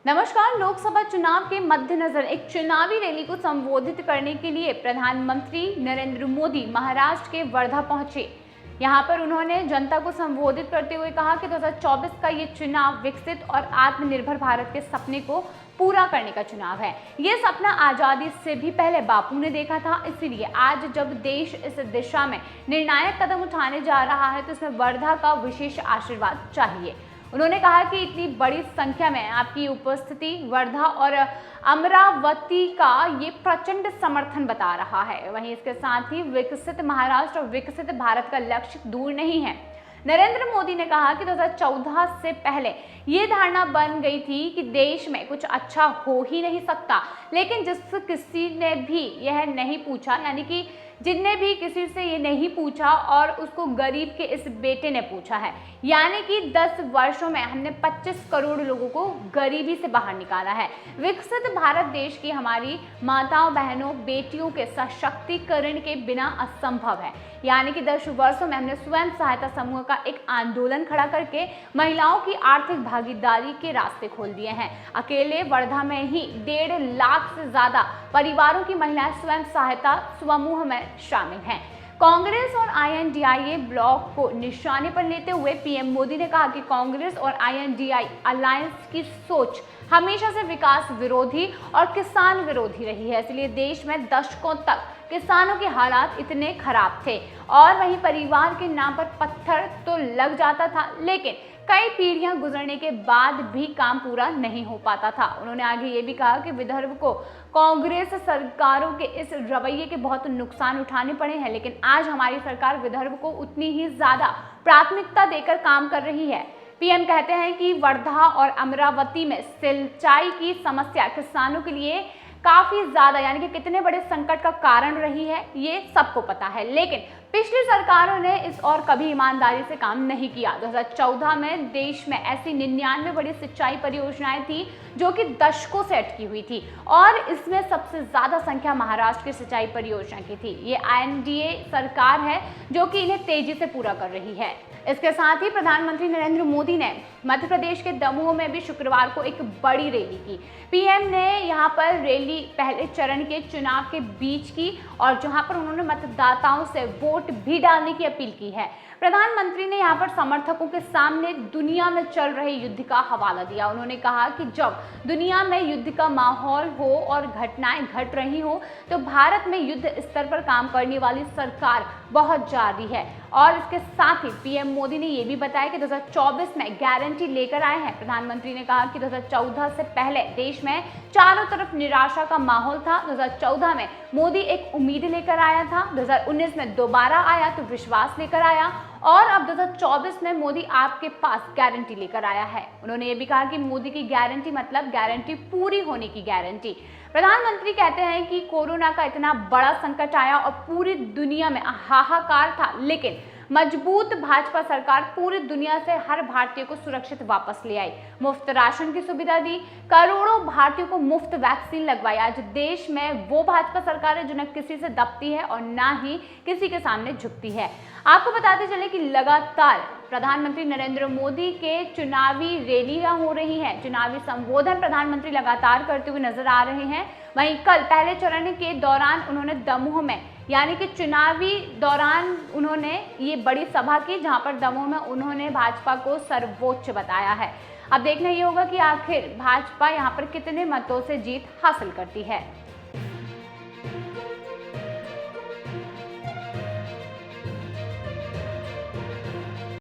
नमस्कार। लोकसभा चुनाव के मद्देनजर एक चुनावी रैली को संबोधित करने के लिए प्रधानमंत्री नरेंद्र मोदी महाराष्ट्र के वर्धा पहुंचे। यहां पर उन्होंने जनता को संबोधित करते हुए कहा कि 2024 का ये चुनाव विकसित और आत्मनिर्भर भारत के सपने को पूरा करने का चुनाव है। ये सपना आजादी से भी पहले बापू ने देखा था, इसीलिए आज जब देश इस दिशा में निर्णायक कदम उठाने जा रहा है तो इसमें वर्धा का विशेष आशीर्वाद चाहिए। उन्होंने कहा कि इतनी बड़ी संख्या में आपकी उपस्थिति वर्धा और अमरावती का ये प्रचंड समर्थन बता रहा है। वहीं इसके साथ ही विकसित महाराष्ट्र और विकसित भारत का लक्ष्य दूर नहीं है। नरेंद्र मोदी ने कहा कि 2014 से पहले ये धारणा बन गई थी कि देश में कुछ अच्छा हो ही नहीं सकता, लेकिन किसी ने भी यह नहीं पूछा, यानी कि जिनने भी किसी से ये नहीं पूछा और उसको गरीब के इस बेटे ने पूछा है, यानी कि 10 वर्षों में हमने 25 करोड़ लोगों को गरीबी से बाहर निकाला है। विकसित भारत देश की हमारी माताओं, बहनों, बेटियों के सशक्तिकरण के बिना असंभव है। यानी कि 10 वर्षों में हमने स्वयं सहायता समूह का एक आंदोलन खड़ा करके महिलाओं की आर्थिक भागीदारी के रास्ते खोल दिए हैं। अकेले वर्धा में ही 1.5 लाख से ज्यादा परिवारों की महिलाएं स्वयं सहायता समूह में शामिल हैं। कांग्रेस और आईएनडीआईए ब्लॉक को निशाने पर लेते हुए पीएम मोदी ने कहा कि कांग्रेस और आईएनडीआई अलायंस की सोच हमेशा से विकास विरोधी और किसान विरोधी रही है, इसलिए देश में दशकों तक किसानों के हालात इतने खराब थे और वहीं परिवार के नाम पर पत्थर तो लग जाता था, लेकिन कई पीढ़ियां गुजरने के बाद भी काम पूरा नहीं हो पाता था। उन्होंने आगे ये भी कहा कि विदर्भ को कांग्रेस सरकारों के इस रवैये के बहुत नुकसान उठाने पड़े हैं, लेकिन आज हमारी सरकार विदर्भ को उतनी ही ज्यादा प्राथमिकता देकर काम कर रही है। पीएम कहते हैं कि वर्धा और अमरावती में सिंचाई की समस्या किसानों के लिए काफी ज्यादा, यानी कि कितने बड़े संकट का कारण रही है ये सबको पता है, लेकिन पिछली सरकारों ने इस और कभी ईमानदारी से काम नहीं किया। 2014 में देश में ऐसी 99 बड़ी सिंचाई परियोजनाएं थी जो कि दशकों से अटकी हुई थी और इसमें सबसे ज्यादा संख्या महाराष्ट्र की सिंचाई परियोजना की थी। ये एनडीए सरकार है जो कि इन्हें तेजी से पूरा कर रही है। इसके साथ ही प्रधानमंत्री नरेंद्र मोदी ने मध्य प्रदेश के दमोह में भी शुक्रवार को एक बड़ी रैली की। पीएम ने यहां पर रैली पहले चरण के चुनाव के बीच की और जहां पर उन्होंने मतदाताओं से वोट भी डालने की अपील की है। प्रधानमंत्री ने यहां पर समर्थकों के सामने दुनिया में चल रहे युद्ध का हवाला दिया। उन्होंने कहा कि जब दुनिया में युद्ध का माहौल हो और घटनाएं घट रही हो तो भारत में युद्ध स्तर पर काम करने वाली सरकार बहुत जारी है। और इसके साथ ही पीएम मोदी ने यह भी बताया कि 2024 में गारंटी लेकर आए हैं। प्रधानमंत्री ने कहा कि 2014 से पहले देश में चारों तरफ निराशा का माहौल था। 2014 में मोदी एक उम्मीद लेकर आया था, 2019 में दोबारा आया तो विश्वास लेकर आया और अब 2024 में मोदी आपके पास गारंटी लेकर आया है। उन्होंने ये भी कहा कि मोदी की गारंटी मतलब गारंटी पूरी होने की गारंटी। प्रधानमंत्री कहते हैं कि कोरोना का इतना बड़ा संकट आया और पूरी दुनिया में हाहाकार था, लेकिन मजबूत भाजपा सरकार पूरी दुनिया से हर भारतीय को सुरक्षित वापस ले आई। मुफ्त राशन की सुविधा दी, करोड़ों भारतीयों को मुफ्त वैक्सीन लगवाई। आज देश में वो भाजपा सरकार है जो न किसी से दबती है और ना ही किसी के सामने झुकती है। आपको बताते चले कि लगातार प्रधानमंत्री नरेंद्र मोदी के चुनावी रैलियां हो रही हैं, चुनावी संबोधन प्रधानमंत्री लगातार करते हुए नजर आ रहे हैं। वहीं कल पहले चरण के दौरान उन्होंने दमोह में, यानी कि चुनावी दौरान उन्होंने ये बड़ी सभा की जहां पर दमोह में उन्होंने भाजपा को सर्वोच्च बताया है। अब देखना ये होगा कि आखिर भाजपा यहां पर कितने मतों से जीत हासिल करती है।